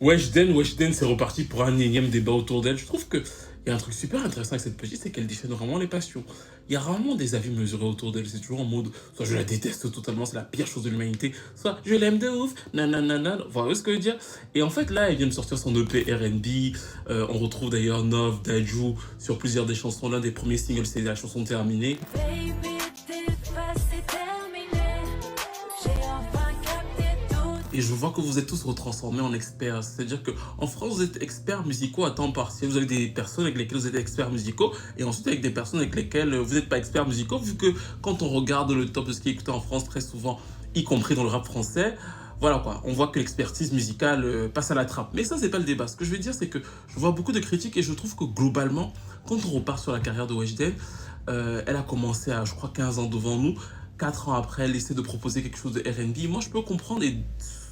Weshden, c'est reparti pour un énième débat autour d'elle. Je trouve qu'il y a un truc super intéressant avec cette petite, c'est qu'elle déchaîne vraiment les passions. Il y a rarement des avis mesurés autour d'elle. C'est toujours en mode, soit je la déteste totalement, c'est la pire chose de l'humanité, soit je l'aime de ouf, nanana, vous voyez ce que je veux dire. Et en fait, là, elle vient de sortir son EP R&B. On retrouve d'ailleurs Nov, Daju sur plusieurs des chansons. L'un des premiers singles, c'est la chanson Terminée. Et je vois que vous êtes tous retransformés en experts. C'est-à-dire qu'en France, vous êtes experts musicaux à temps partiel. Vous avez des personnes avec lesquelles vous êtes experts musicaux. Et ensuite, avec des personnes avec lesquelles vous n'êtes pas experts musicaux. Vu que quand on regarde le top de ce qui est écouté en France, très souvent, y compris dans le rap français, voilà quoi, on voit que l'expertise musicale passe à la trappe. Mais ça, c'est pas le débat. Ce que je veux dire, c'est que je vois beaucoup de critiques et je trouve que globalement, quand on repart sur la carrière de Weshden, elle a commencé à, je crois, 15 ans devant nous. 4 ans après, elle essaie de proposer quelque chose de R&B. Moi, je peux comprendre et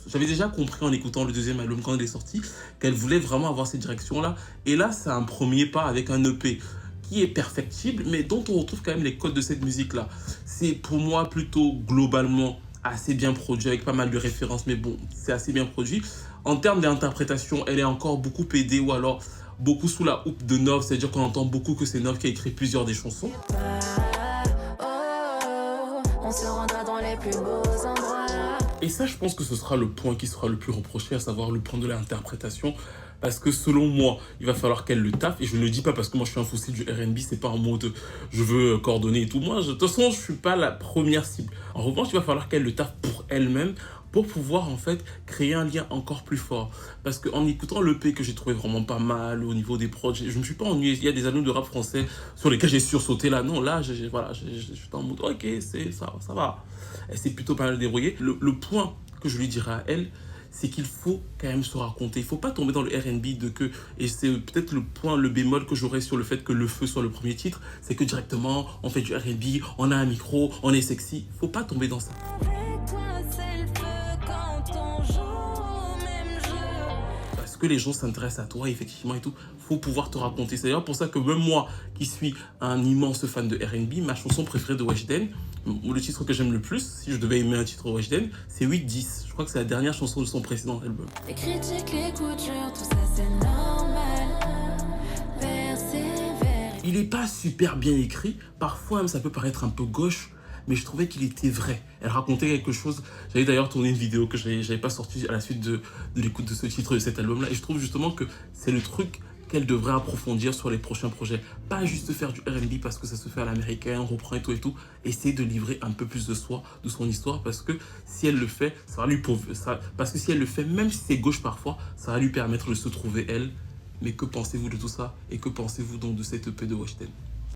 j'avais déjà compris en écoutant le deuxième album quand il est sorti qu'elle voulait vraiment avoir cette direction-là. Et là, c'est un premier pas avec un EP qui est perfectible, mais dont on retrouve quand même les codes de cette musique-là. C'est pour moi plutôt globalement assez bien produit, avec pas mal de références, mais bon, c'est assez bien produit. En termes d'interprétation, elle est encore beaucoup aidée ou alors beaucoup sous la houppe de Nov, c'est-à-dire qu'on entend beaucoup que c'est Nov qui a écrit plusieurs des chansons. On se rendra dans les plus beaux endroits. Et ça, je pense que ce sera le point qui sera le plus reproché, à savoir le point de l'interprétation. Parce que selon moi, il va falloir qu'elle le taffe. Et je ne le dis pas parce que moi, je suis un fossile du R&B. C'est pas en mode je veux coordonner et tout. Moi, de toute façon, je suis pas la première cible. En revanche, il va falloir qu'elle le taffe pour elle-même, pour pouvoir en fait créer un lien encore plus fort. Parce qu'en écoutant l'EP que j'ai trouvé vraiment pas mal au niveau des prods, je ne me suis pas ennuyé. Il y a des albums de rap français sur lesquels j'ai sursauté là. Non, là, voilà, je suis en mode ok, ça va. Elle s'est plutôt pas mal débrouillée. Le point que je lui dirais à elle, c'est qu'il faut quand même se raconter. Il ne faut pas tomber dans le R&B de que, et c'est peut-être le point, le bémol que j'aurais sur le fait que Le Feu soit le premier titre, c'est que directement, on fait du R&B, on a un micro, on est sexy. Il ne faut pas tomber dans ça. Parce que les gens s'intéressent à toi, effectivement, et tout, faut pouvoir te raconter. C'est d'ailleurs pour ça que même moi, qui suis un immense fan de R&B, ma chanson préférée de Weshden, le titre que j'aime le plus, si je devais aimer un titre Weshden, c'est 8-10. Je crois que c'est la dernière chanson de son précédent album. Les critiques, les coutures, tout ça c'est normal. Il n'est pas super bien écrit, parfois même ça peut paraître un peu gauche, mais je trouvais qu'il était vrai. Elle racontait quelque chose. J'avais d'ailleurs tourné une vidéo que je n'avais pas sortie à la suite de l'écoute de ce titre, de cet album-là. Et je trouve justement que c'est le truc qu'elle devrait approfondir sur les prochains projets. Pas juste faire du R&B parce que ça se fait à l'américaine, on reprend et tout. Essayer de livrer un peu plus de soi, de son histoire, parce que si elle le fait, ça va lui parce que si elle le fait, même si c'est gauche parfois, ça va lui permettre de se trouver elle. Mais que pensez-vous de tout ça? Et que pensez-vous donc de cette EP de Weshden?